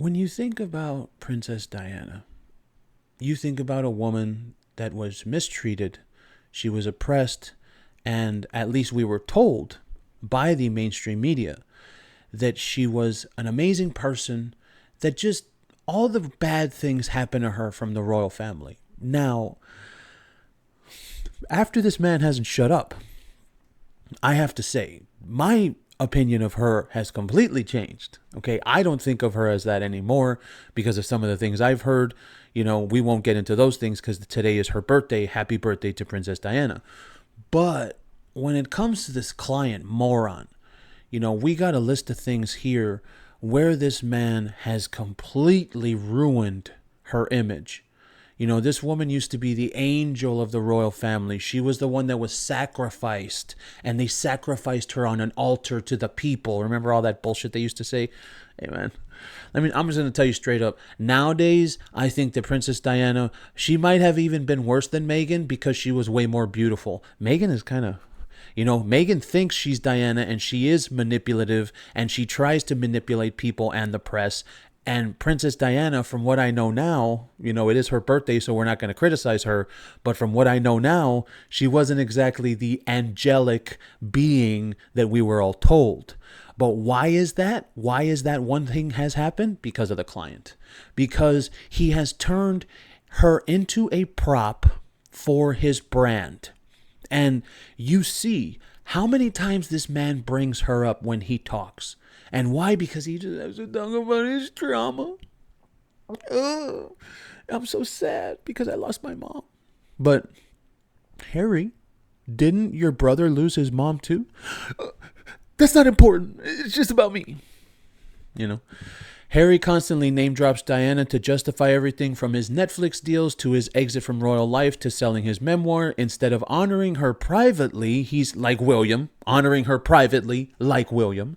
When you think about Princess Diana, you think about a woman that was mistreated, she was oppressed, and at least we were told by the mainstream media that she was an amazing person, that just all the bad things happened to her from the royal family. Now, after this man hasn't shut up, I have to say, my opinion of her has completely changed. Okay, I don't think of her as that anymore because of some of the things I've heard. We won't get into those things because today is her birthday. Happy birthday to Princess Diana. But when it comes to this client moron, we got a list of things here where this man has completely ruined her image. This woman used to be the angel of the royal family. She was the one that was sacrificed, and they sacrificed her on an altar to the people. Remember all that bullshit they used to say? Hey, man. I'm just going to tell you straight up. Nowadays, I think that Princess Diana, she might have even been worse than Meghan because she was way more beautiful. Meghan is kind of... Meghan thinks she's Diana, and she is manipulative, and she tries to manipulate people and the press. And Princess Diana, from what I know now, it is her birthday, so we're not going to criticize her. But from what I know now, she wasn't exactly the angelic being that we were all told. But why is that? Why is that one thing has happened? Because of the client. Because he has turned her into a prop for his brand. And you see how many times this man brings her up when he talks. And why? Because he just has to talk about his trauma. Ugh, I'm so sad because I lost my mom. But Harry, didn't your brother lose his mom too? That's not important. It's just about me. Harry constantly name drops Diana to justify everything from his Netflix deals to his exit from royal life to selling his memoir. Instead of honoring her privately, he's like William, honoring her privately like William.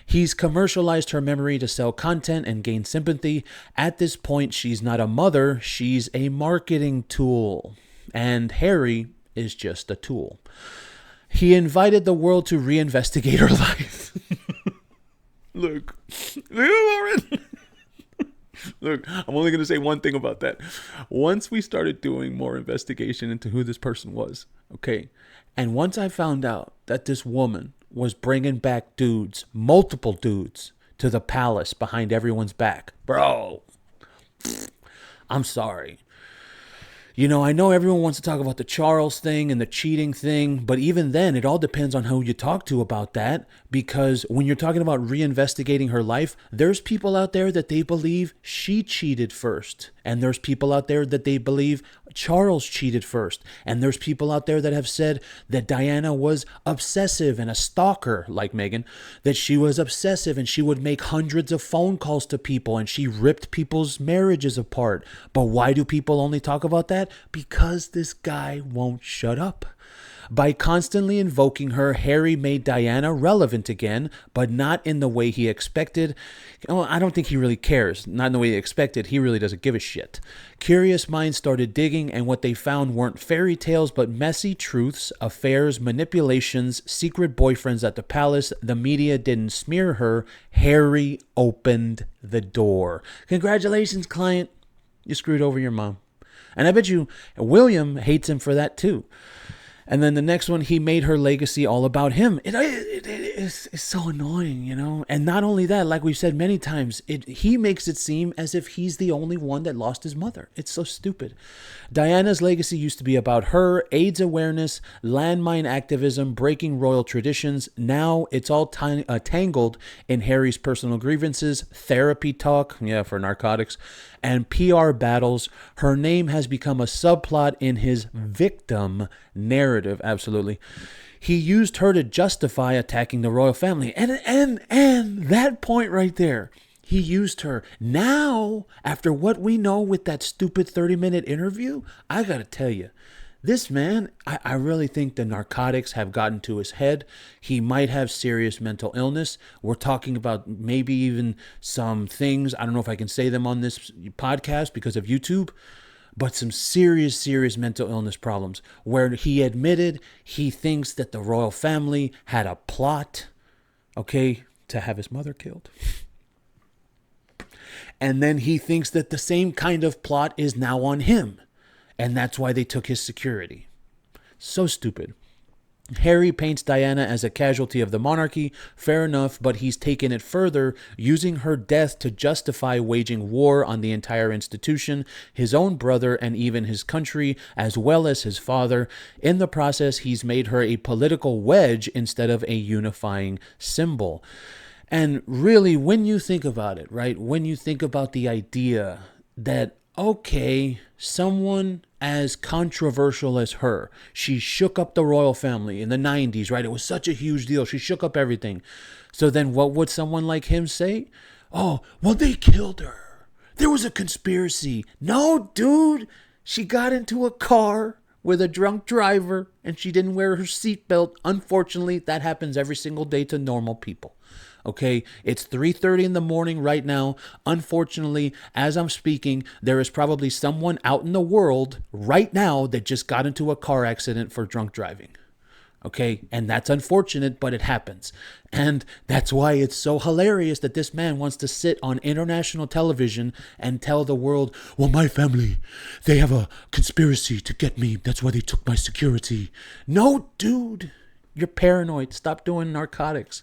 He's commercialized her memory to sell content and gain sympathy. At this point, she's not a mother, she's a marketing tool. And Harry is just a tool. He invited the world to reinvestigate her life. Look, Look, I'm only going to say one thing about that. Once we started doing more investigation into who this person was, okay, and once I found out that this woman was bringing back dudes, multiple dudes, to the palace behind everyone's back, bro, I'm sorry. I know everyone wants to talk about the Charles thing and the cheating thing, but even then, it all depends on who you talk to about that. Because when you're talking about reinvestigating her life, there's people out there that they believe she cheated first. And there's people out there that they believe Charles cheated first. And there's people out there that have said that Diana was obsessive and a stalker, like Meghan, that she was obsessive and she would make hundreds of phone calls to people and she ripped people's marriages apart. But why do people only talk about that? Because this guy won't shut up. By constantly invoking her, Harry made Diana relevant again, but not in the way he expected. I don't think he really cares. Not in the way he expected. He really doesn't give a shit. Curious minds started digging, and what they found weren't fairy tales, but messy truths, affairs, manipulations, secret boyfriends at the palace. The media didn't smear her. Harry opened the door. Congratulations, client. You screwed over your mom. And I bet you William hates him for that too. And then the next one, he made her legacy all about him. It's so annoying, And not only that, like we've said many times, he makes it seem as if he's the only one that lost his mother. It's so stupid. Diana's legacy used to be about her, AIDS awareness, landmine activism, breaking royal traditions. Now it's all tangled in Harry's personal grievances, therapy talk, for narcotics, and PR battles. Her name has become a subplot in his victim narrative. Absolutely. He used her to justify attacking the royal family. And that point right there, he used her. Now, after what we know with that stupid 30-minute interview, I got to tell you, this man, I really think the narcotics have gotten to his head. He might have serious mental illness. We're talking about maybe even some things. I don't know if I can say them on this podcast because of YouTube, but some serious mental illness problems where he admitted he thinks that the royal family had a plot, to have his mother killed. And then he thinks that the same kind of plot is now on him. And that's why they took his security. So stupid. Harry paints Diana as a casualty of the monarchy, fair enough, but he's taken it further, using her death to justify waging war on the entire institution, his own brother, and even his country, as well as his father. In the process, he's made her a political wedge instead of a unifying symbol. And really, when you think about it, right, when you think about the idea that, okay, someone as controversial as her, she shook up the royal family in the 90s, right? It was such a huge deal. She shook up everything. So then what would someone like him say? Oh, well, they killed her. There was a conspiracy. No, dude. She got into a car with a drunk driver and she didn't wear her seatbelt. Unfortunately, that happens every single day to normal people. Okay, it's 3:30 in the morning right now. Unfortunately, as I'm speaking, there is probably someone out in the world right now that just got into a car accident for drunk driving. Okay, and that's unfortunate, but it happens. And that's why it's so hilarious that this man wants to sit on international television and tell the world, well, my family, they have a conspiracy to get me. That's why they took my security. No, dude, you're paranoid. Stop doing narcotics.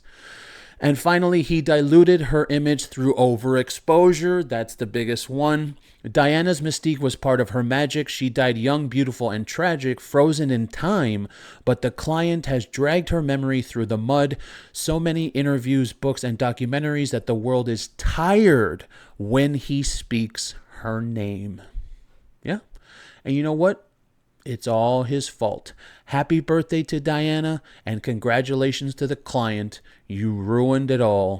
And finally, he diluted her image through overexposure. That's the biggest one. Diana's mystique was part of her magic. She died young, beautiful, and tragic, frozen in time. But the client has dragged her memory through the mud. So many interviews, books, and documentaries that the world is tired when he speaks her name. Yeah. And you know what? It's all his fault. Happy birthday to Diana, and congratulations to the client. You ruined it all.